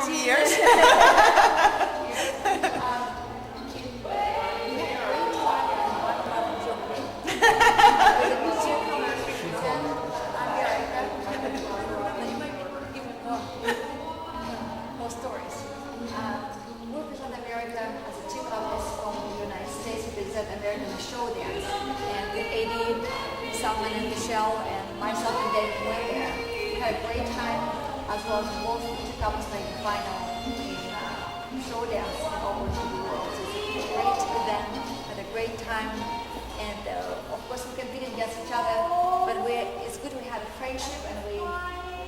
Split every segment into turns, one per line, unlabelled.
40 years.
American show dance, and with AD, Mayo and Michelle, and myself and Dave went there. We had a great time, as well as both two couples made the final in show dance over to the world. So it's a great event, had a great time, and of course we competed against each other, but it's good we had a friendship, and we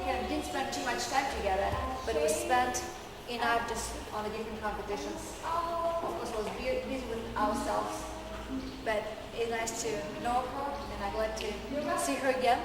kind of didn't spend too much time together, but we spent enough just on the different competitions. Of course, I was busy with ourselves. But it's nice to know her, and I'd like to see her again.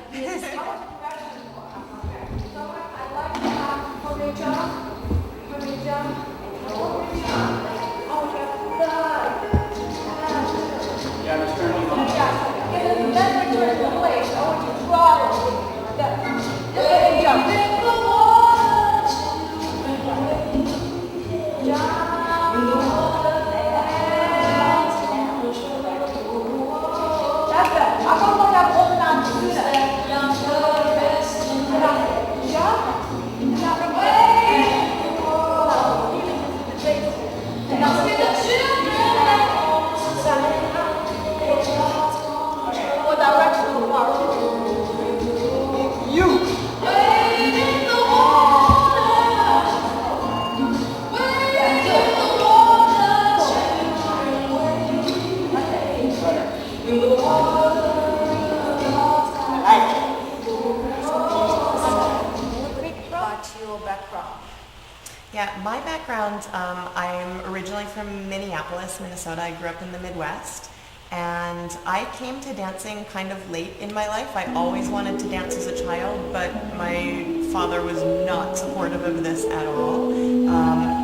Yeah, my background, I'm originally from Minneapolis, Minnesota. I grew up in the Midwest, and I came to dancing kind of late in my life. I always wanted to dance as a child, but my father was not supportive of this at all.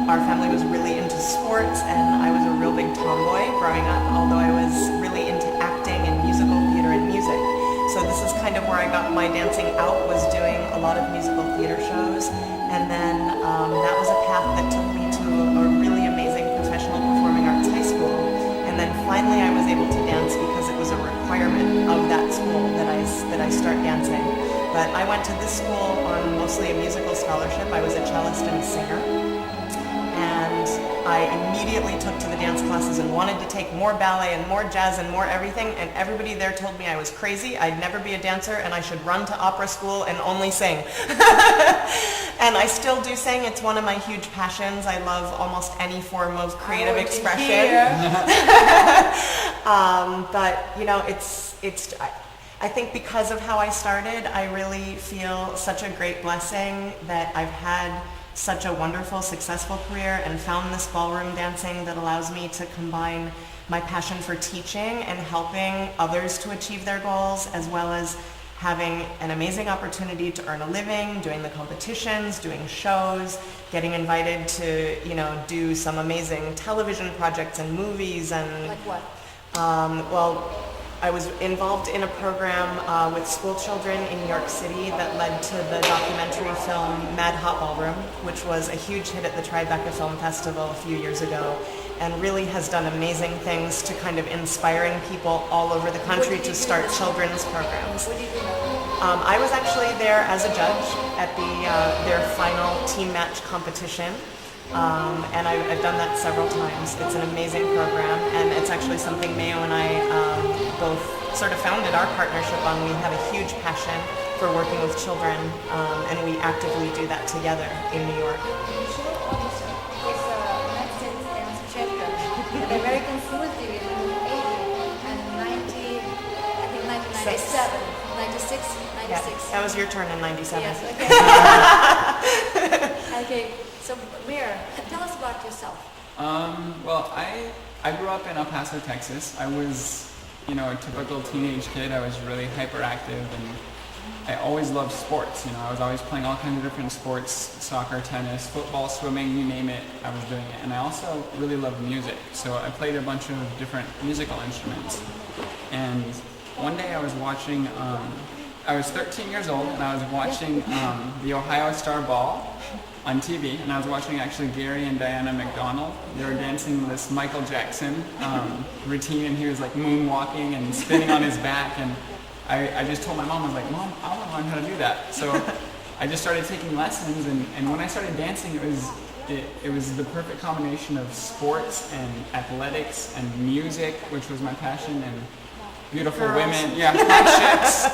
Our family was really into sports, and I was a real big tomboy growing up, although I was really into acting and musical theater and music. So this is kind of where I got my dancing out, was doing a lot of musical theater shows. And then that was a path that took me to a really amazing professional performing arts high school. And then finally I was able to dance because it was a requirement of that school that I start dancing. But I went to this school on mostly a musical scholarship. I was a cellist and a singer. And I immediately took to the dance classes and wanted to take more ballet and more jazz and more everything, and everybody there told me I was crazy, I'd never be a dancer, and I should run to opera school and only sing. And I still do sing. It's one of my huge passions. I love almost any form of creative expression. But you know, I think because of how I started, I really feel such a great blessing that I've had such a wonderful, successful career and found this ballroom dancing that allows me to combine my passion for teaching and helping others to achieve their goals, as well as having an amazing opportunity to earn a living, doing the competitions, doing shows, getting invited to, you know, do some amazing television projects and movies. And
like what?
Well, I was involved in a program with school children in New York City that led to the documentary film Mad Hot Ballroom, which was a huge hit at the Tribeca Film Festival a few years ago, and really has done amazing things to kind of inspiring people all over the country to start children's programs. I was actually there as a judge at their final team match competition. And I've done that several times. It's an amazing program, and it's actually something Mayo and I both sort of founded our partnership on. We have a huge passion for working with children, and we actively do that together in New York.
Michelle also is a United States dance champion at the American Smooth Division in 80 and 90, I think 1997, 96, 96.
Yeah, that was your turn in 97.
Yes, okay. Okay. So, Mir, tell us about yourself.
Well, I grew up in El Paso, Texas. I was, you know, a typical teenage kid. I was really hyperactive, and I always loved sports. You know, I was always playing all kinds of different sports: soccer, tennis, football, swimming, you name it, I was doing it. And I also really loved music, so I played a bunch of different musical instruments. And one day I was watching I was 13 years old, and I was watching the Ohio Star Ball on TV, and I was watching actually Gary and Diana McDonald. They were dancing this Michael Jackson routine, and he was like moonwalking and spinning on his back, and I just told my mom, I was like, Mom, I want to learn how to do that. So I just started taking lessons, and when I started dancing, it was the perfect combination of sports and athletics and music, which was my passion, and beautiful women, hot chicks,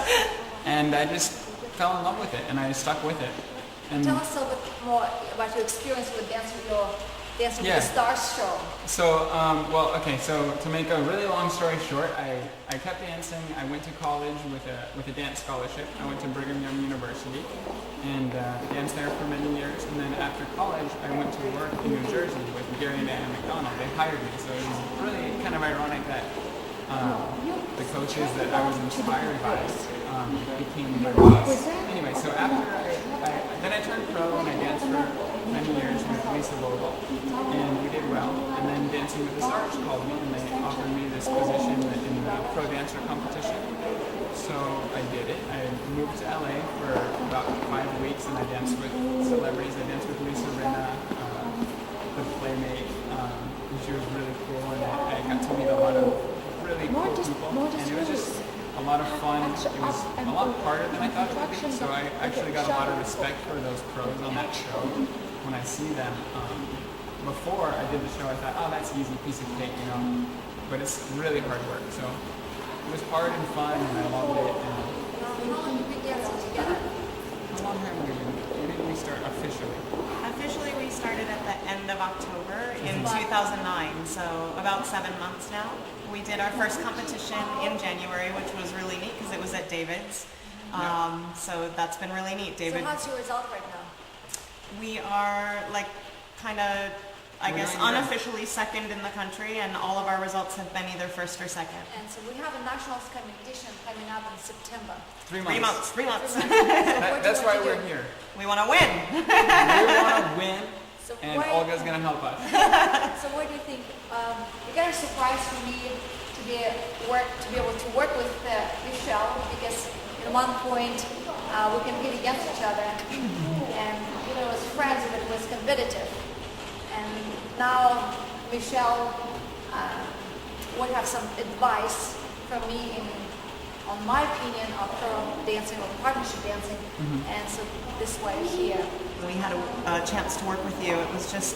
and I just fell in love with it, and I stuck with it. And
tell us a little bit more about your experience with Dance with the Stars show.
So, so to make a really long story short, I kept dancing. I went to college with a dance scholarship. I went to Brigham Young University and danced there for many years. And then after college, I went to work in New Jersey with Gary and Diana McDonald. They hired me, so it was really kind of ironic that the coaches that I was inspired by became my boss. Anyway, so after then I turned pro and I danced for many years with Lisa Vogel, and we did well. And then Dancing with the Stars called me and they offered me this position in the pro dancer competition. So I did it. I moved to LA for about 5 weeks and I danced with celebrities. I danced with Lisa Rinna, the Playmate. She was really cool, and I got to meet a lot of really cool people, and it was just a lot of fun. It was a lot harder than I thought it would be, so I actually got a lot of respect for those pros on that show. When I see them, before I did the show, I thought, oh, that's easy, piece of cake, but it's really hard work. So it was hard and fun, and I loved it. And
how long have you been dancing together?
how long have we been? When did we start officially?
Officially, we started at the end of October in 2009, so about 7 months now. We did our first competition in January, which was really neat because it was at David's. So that's been really neat. David.
So how's your result right now?
We are I guess unofficially second in the country, and all of our results have been either first or second.
And so we have a nationals competition coming up in September.
3 months.
3 months.
That's why we're here.
We want to win.
We want to win,
So
and Olga's going to help us.
So what do you think? You got a surprise for me to be able to work with Michelle, because at one point we competed against each other, and even as friends, it was competitive. And now Michelle would have some advice from me on my opinion of her dancing or partnership dancing, and so this way here.
We had a chance to work with you. It was just,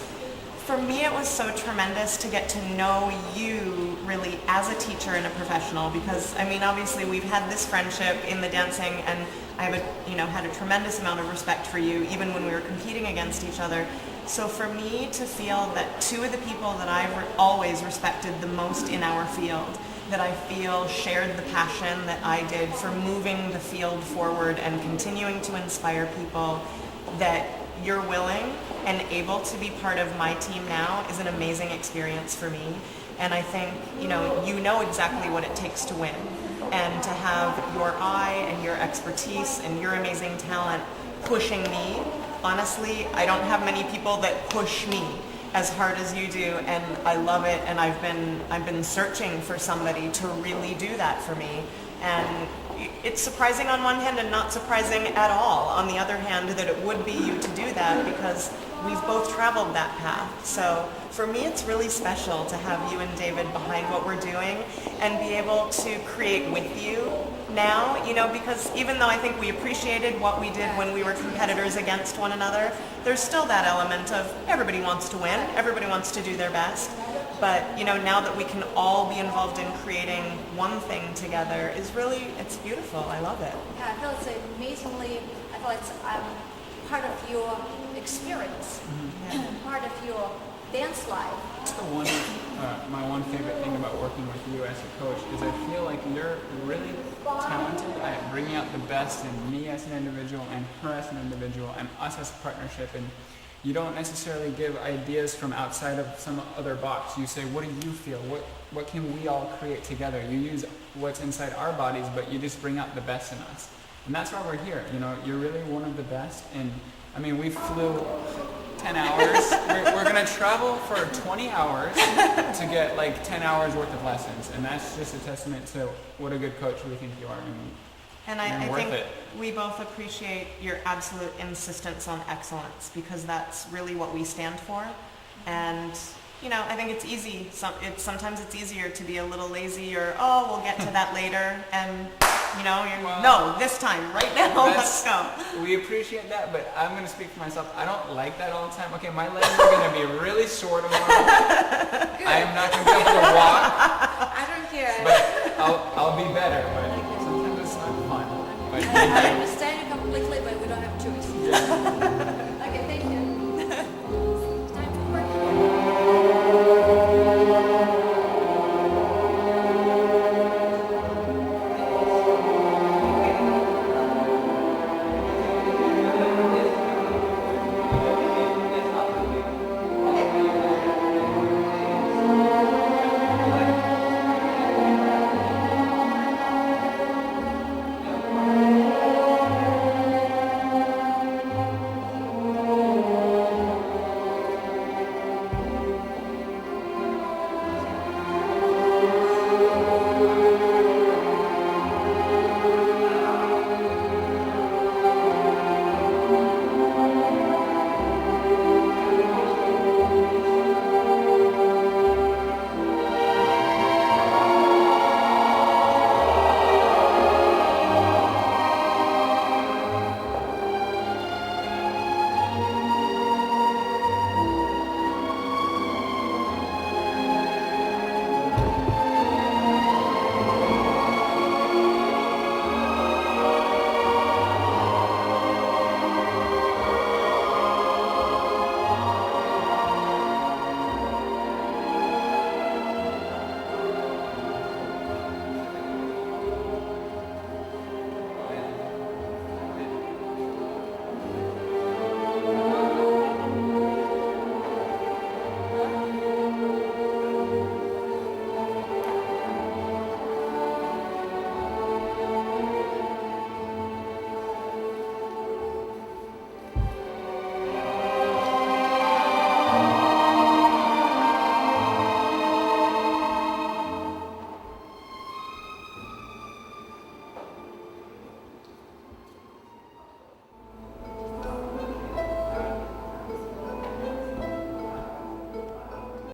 for me, it was so tremendous to get to know you really as a teacher and a professional, because obviously we've had this friendship in the dancing, and I have had a tremendous amount of respect for you even when we were competing against each other. So for me to feel that two of the people that I've always respected the most in our field, that I feel shared the passion that I did for moving the field forward and continuing to inspire people, that you're willing and able to be part of my team now is an amazing experience for me. And I think, you know exactly what it takes to win. And to have your eye and your expertise and your amazing talent pushing me, honestly, I don't have many people that push me as hard as you do, and I love it, and I've been searching for somebody to really do that for me. And it's surprising on one hand and not surprising at all on the other hand that it would be you to do that, because we've both traveled that path. So for me, it's really special to have you and David behind what we're doing and be able to create with you now, because even though I think we appreciated what we did when we were competitors against one another, there's still that element of everybody wants to win, everybody wants to do their best. But, now that we can all be involved in creating one thing together it's beautiful. I love it.
Yeah, I feel it's amazingly, it's part of your experience, part of your dance life.
That's my one favorite thing about working with you as a coach is I feel like you're really talented at bringing out the best in me as an individual and her as an individual and us as a partnership. And you don't necessarily give ideas from outside of some other box. You say, what do you feel? What can we all create together? You use what's inside our bodies, but you just bring out the best in us. And that's why we're here. You're really one of the best. And we flew 10 hours. We're going to travel for 20 hours to get like 10 hours worth of lessons. And that's just a testament to what a good coach we think you are. And
And
You're
I
worth
think
it.
we both appreciate your absolute insistence on excellence, because that's really what we stand for. And you know, I think it's easy. Sometimes it's easier to be a little lazy, or oh, we'll get to that later. And you know, no, this time, right now, let's go.
We appreciate that, but I'm going to speak for myself. I don't like that all the time. Okay, my legs are going to be really sore tomorrow. I am not going to be able to walk.